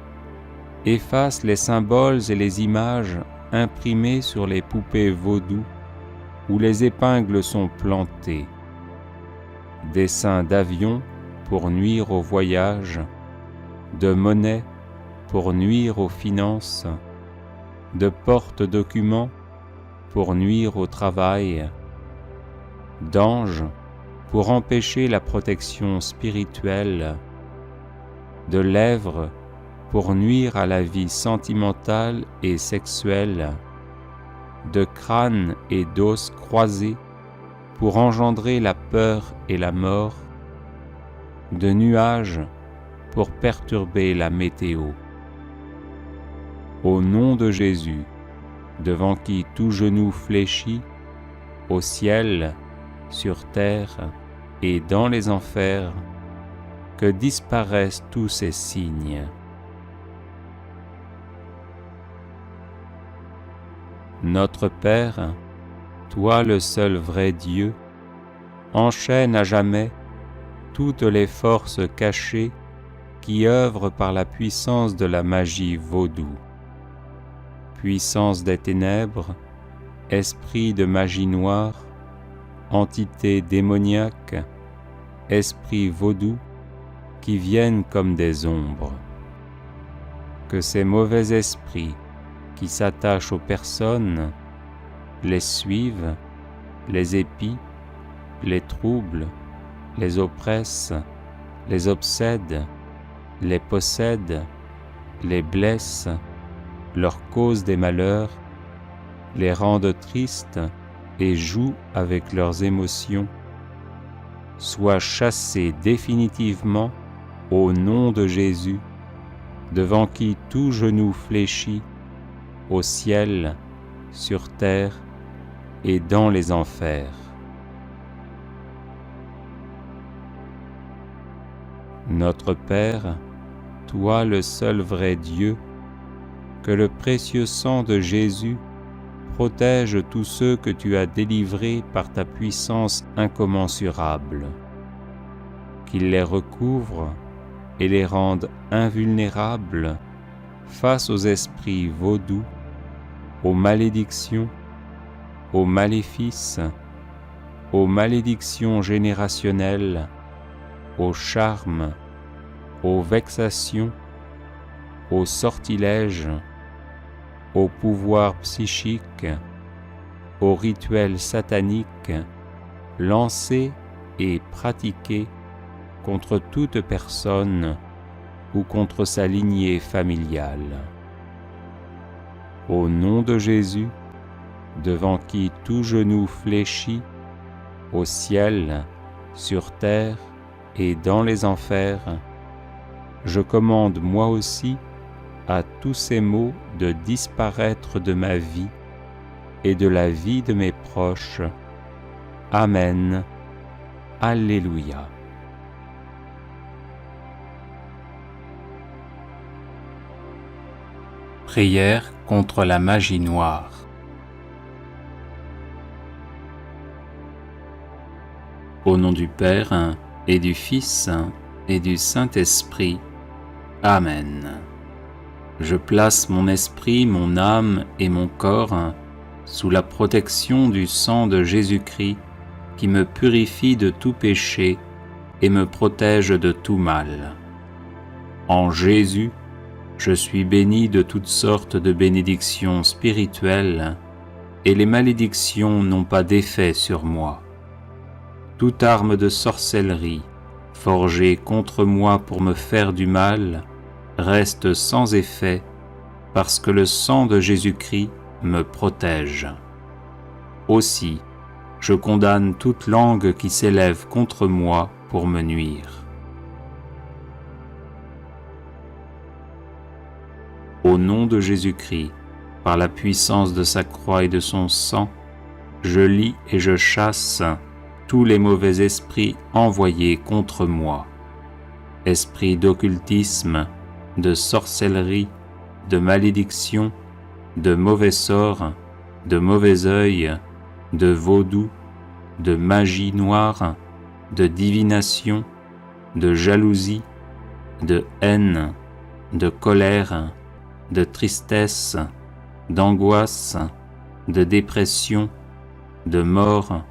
efface les symboles et les images imprimées sur les poupées vaudou où les épingles sont plantées. Dessins d'avions pour nuire au voyage, de monnaie pour nuire aux finances, de porte-documents pour nuire au travail, d'anges pour empêcher la protection spirituelle, de lèvres pour nuire à la vie sentimentale et sexuelle, de crânes et d'os croisés pour engendrer la peur et la mort, de nuages pour perturber la météo. Au nom de Jésus, devant qui tout genou fléchit, au ciel, sur terre et dans les enfers, que disparaissent tous ces signes. Notre Père, toi le seul vrai Dieu, enchaîne à jamais toutes les forces cachées qui œuvrent par la puissance de la magie vaudou. Puissance des ténèbres, esprit de magie noire, entité démoniaque, esprit vaudou, qui viennent comme des ombres. Que ces mauvais esprits qui s'attachent aux personnes les suivent, les épient, les troublent, les oppressent, les obsèdent, les possèdent, les blessent, leur causent des malheurs, les rendent tristes et jouent avec leurs émotions, soient chassés définitivement au nom de Jésus, devant qui tout genou fléchit, au ciel, sur terre et dans les enfers. Notre Père, toi le seul vrai Dieu, que le précieux sang de Jésus protège tous ceux que tu as délivrés par ta puissance incommensurable, qu'il les recouvre et les rende invulnérables face aux esprits vaudous, aux malédictions, aux maléfices, aux malédictions générationnelles, aux charmes, aux vexations, aux sortilèges, aux pouvoirs psychiques, aux rituels sataniques lancés et pratiqués contre toute personne ou contre sa lignée familiale. Au nom de Jésus, devant qui tout genou fléchit, au ciel, sur terre et dans les enfers, je commande moi aussi à tous ces maux de disparaître de ma vie et de la vie de mes proches. Amen. Alléluia. Prière contre la magie noire. Au nom du Père et du Fils et du Saint-Esprit. Amen. Je place mon esprit, mon âme et mon corps sous la protection du sang de Jésus-Christ qui me purifie de tout péché et me protège de tout mal. En Jésus, je suis béni de toutes sortes de bénédictions spirituelles et les malédictions n'ont pas d'effet sur moi. Toute arme de sorcellerie forgée contre moi pour me faire du mal reste sans effet parce que le sang de Jésus-Christ me protège. Aussi, je condamne toute langue qui s'élève contre moi pour me nuire. Au nom de Jésus-Christ, par la puissance de sa croix et de son sang, je lis et je chasse tous les mauvais esprits envoyés contre moi. Esprits d'occultisme, de sorcellerie, de malédiction, de mauvais sorts, de mauvais œil, de vaudou, de magie noire, de divination, de jalousie, de haine, de colère, de tristesse, d'angoisse, de dépression, de mort,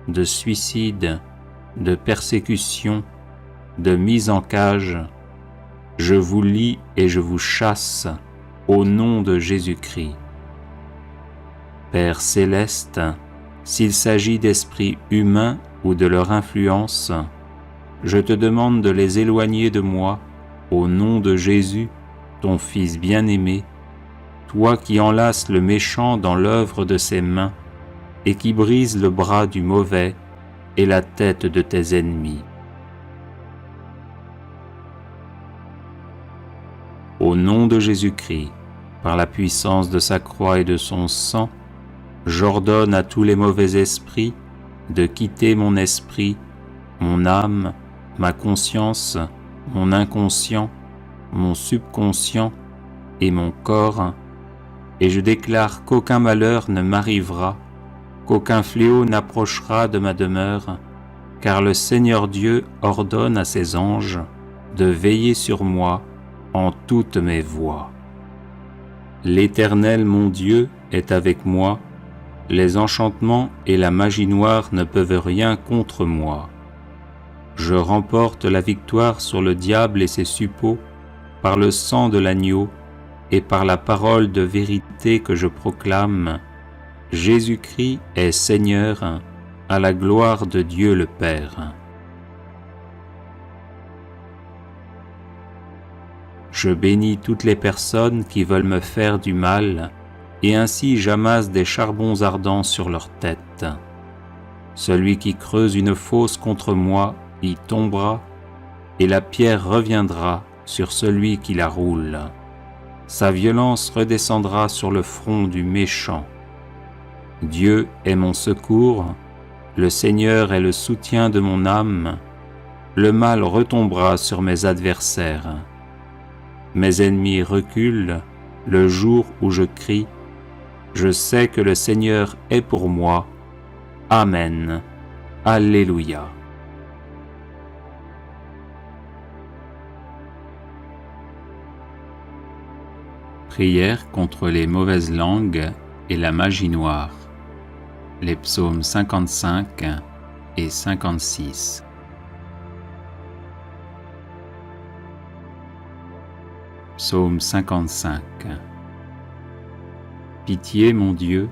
de suicide, de persécution, de mise en cage. Je vous lie et je vous chasse au nom de Jésus-Christ. Père céleste, s'il s'agit d'esprits humains ou de leur influence, je te demande de les éloigner de moi au nom de Jésus, ton Fils bien-aimé, toi qui enlaces le méchant dans l'œuvre de ses mains et qui brises le bras du mauvais et la tête de tes ennemis. Au nom de Jésus-Christ, par la puissance de sa croix et de son sang, j'ordonne à tous les mauvais esprits de quitter mon esprit, mon âme, ma conscience, mon inconscient, mon subconscient et mon corps, et je déclare qu'aucun malheur ne m'arrivera, qu'aucun fléau n'approchera de ma demeure, car le Seigneur Dieu ordonne à ses anges de veiller sur moi en toutes mes voies. L'Éternel mon Dieu est avec moi, les enchantements et la magie noire ne peuvent rien contre moi. Je remporte la victoire sur le diable et ses suppôts par le sang de l'agneau et par la parole de vérité que je proclame. Jésus-Christ est Seigneur, à la gloire de Dieu le Père. Je bénis toutes les personnes qui veulent me faire du mal, et ainsi j'amasse des charbons ardents sur leur tête. Celui qui creuse une fosse contre moi y tombera, et la pierre reviendra sur celui qui la roule. Sa violence redescendra sur le front du méchant. Dieu est mon secours, le Seigneur est le soutien de mon âme, le mal retombera sur mes adversaires. Mes ennemis reculent le jour où je crie, Je sais que le Seigneur est pour moi. Amen. Alléluia. Prière contre les mauvaises langues et la magie noire. Les psaumes 55 et 56. Psaume 55. Pitié, mon Dieu,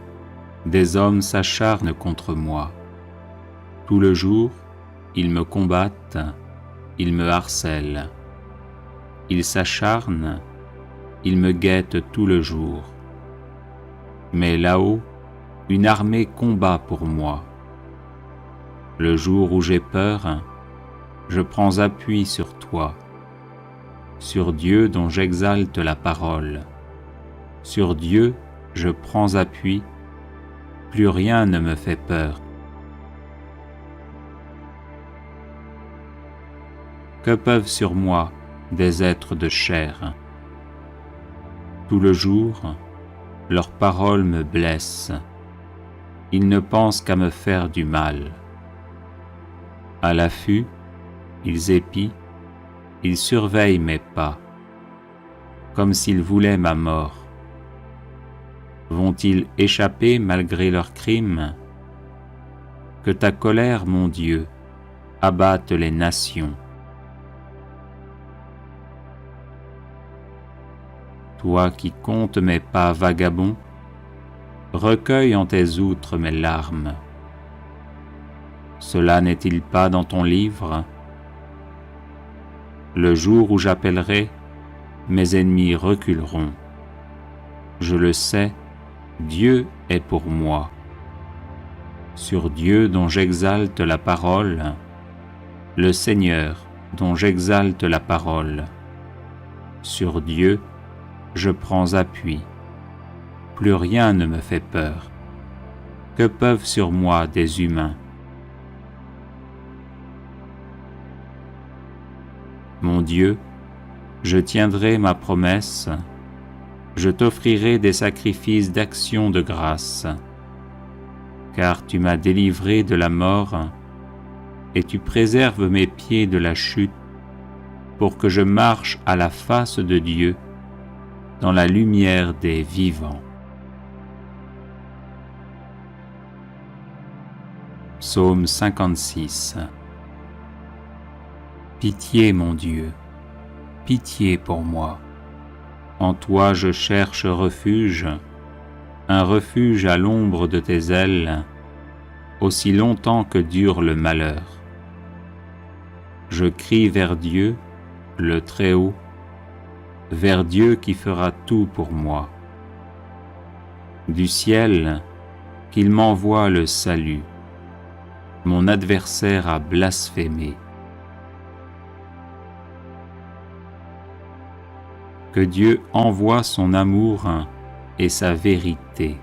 des hommes s'acharnent contre moi. Tout le jour, ils me combattent, ils me harcèlent. Ils s'acharnent, ils me guettent tout le jour. Mais là-haut, une armée combat pour moi. Le jour où j'ai peur, je prends appui sur toi, sur Dieu dont j'exalte la parole. Sur Dieu, je prends appui, plus rien ne me fait peur. Que peuvent sur moi des êtres de chair? Tout le jour, leurs paroles me blessent. Ils ne pensent qu'à me faire du mal. À l'affût, ils épient, ils surveillent mes pas, comme s'ils voulaient ma mort. Vont-ils échapper malgré leurs crimes? Que ta colère, mon Dieu, abatte les nations. Toi qui comptes mes pas vagabonds, recueille en tes outres mes larmes. Cela n'est-il pas dans ton livre? Le jour où j'appellerai, mes ennemis reculeront. Je le sais, Dieu est pour moi. Sur Dieu dont j'exalte la parole, le Seigneur dont j'exalte la parole. Sur Dieu, je prends appui. Plus rien ne me fait peur. Que peuvent sur moi des humains? Mon Dieu, je tiendrai ma promesse, je t'offrirai des sacrifices d'action de grâce, car tu m'as délivré de la mort et tu préserves mes pieds de la chute pour que je marche à la face de Dieu dans la lumière des vivants. Psaume 56. Pitié, mon Dieu, pitié pour moi. En toi je cherche refuge, un refuge à l'ombre de tes ailes, aussi longtemps que dure le malheur. Je crie vers Dieu, le Très-Haut, vers Dieu qui fera tout pour moi. Du ciel, qu'il m'envoie le salut. Mon adversaire a blasphémé. Que Dieu envoie son amour et sa vérité.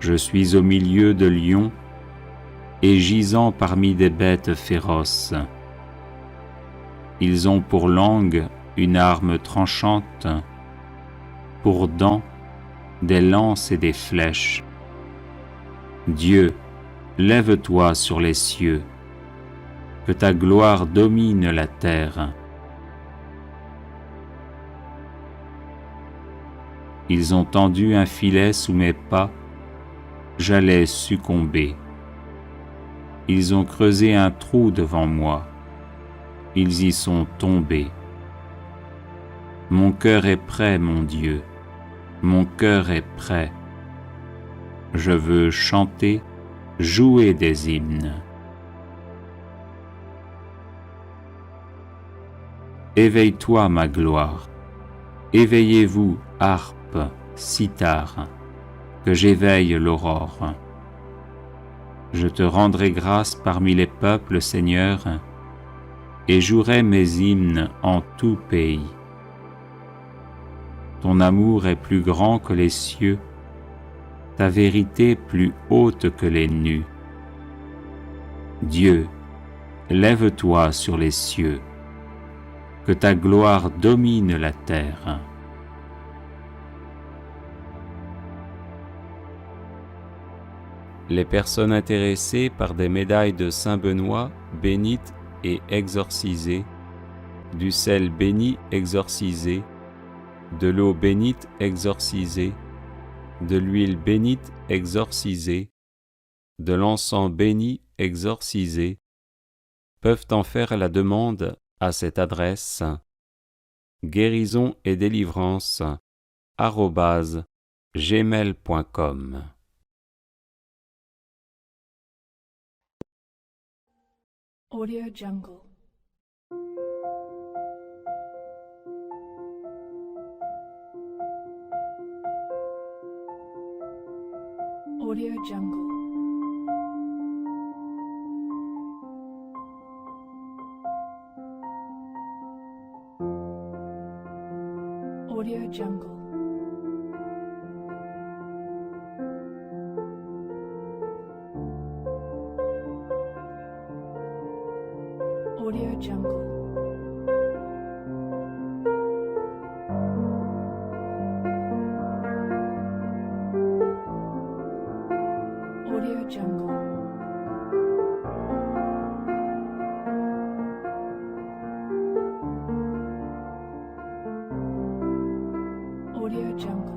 Je suis au milieu de lions et gisant parmi des bêtes féroces. Ils ont pour langue une arme tranchante, pour dents des lances et des flèches. Dieu, lève-toi sur les cieux, que ta gloire domine la terre. Ils ont tendu un filet sous mes pas, j'allais succomber. Ils ont creusé un trou devant moi, ils y sont tombés. Mon cœur est prêt, mon Dieu, mon cœur est prêt. Je veux chanter, jouer des hymnes. Éveille-toi, ma gloire, éveillez-vous, harpe, cithare, que j'éveille l'aurore. Je te rendrai grâce parmi les peuples, Seigneur, et jouerai mes hymnes en tout pays. Ton amour est plus grand que les cieux, ta vérité plus haute que les nues. Dieu, lève-toi sur les cieux, que ta gloire domine la terre. Les personnes intéressées par des médailles de Saint Benoît bénites et exorcisées, du sel béni exorcisé, de l'eau bénite exorcisée, de l'huile bénite exorcisée, de l'encens béni exorcisé, peuvent en faire la demande à cette adresse guérison et délivrance @gmail.com. Audio Jungle. Audio Jungle. Audio Jungle. Audio Jungle. Audio Jungle. Audio Jungle. Audio Jungle.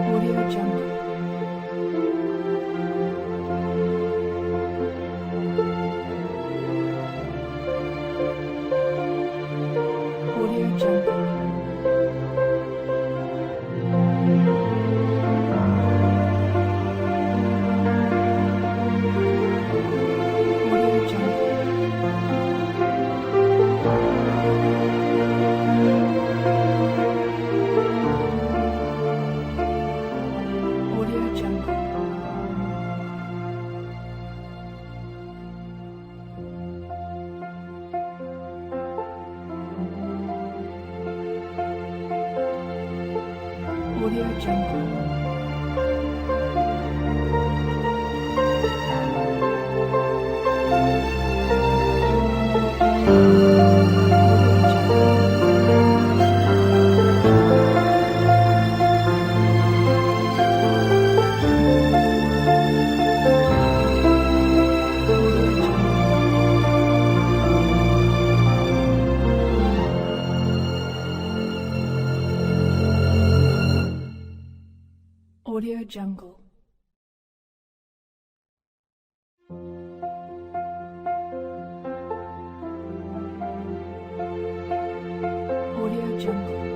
Audio Jungle. Audio Jungle. Audio Jungle. Audio Jungle. Audio Jungle. Audio Jungle. Audio Jungle.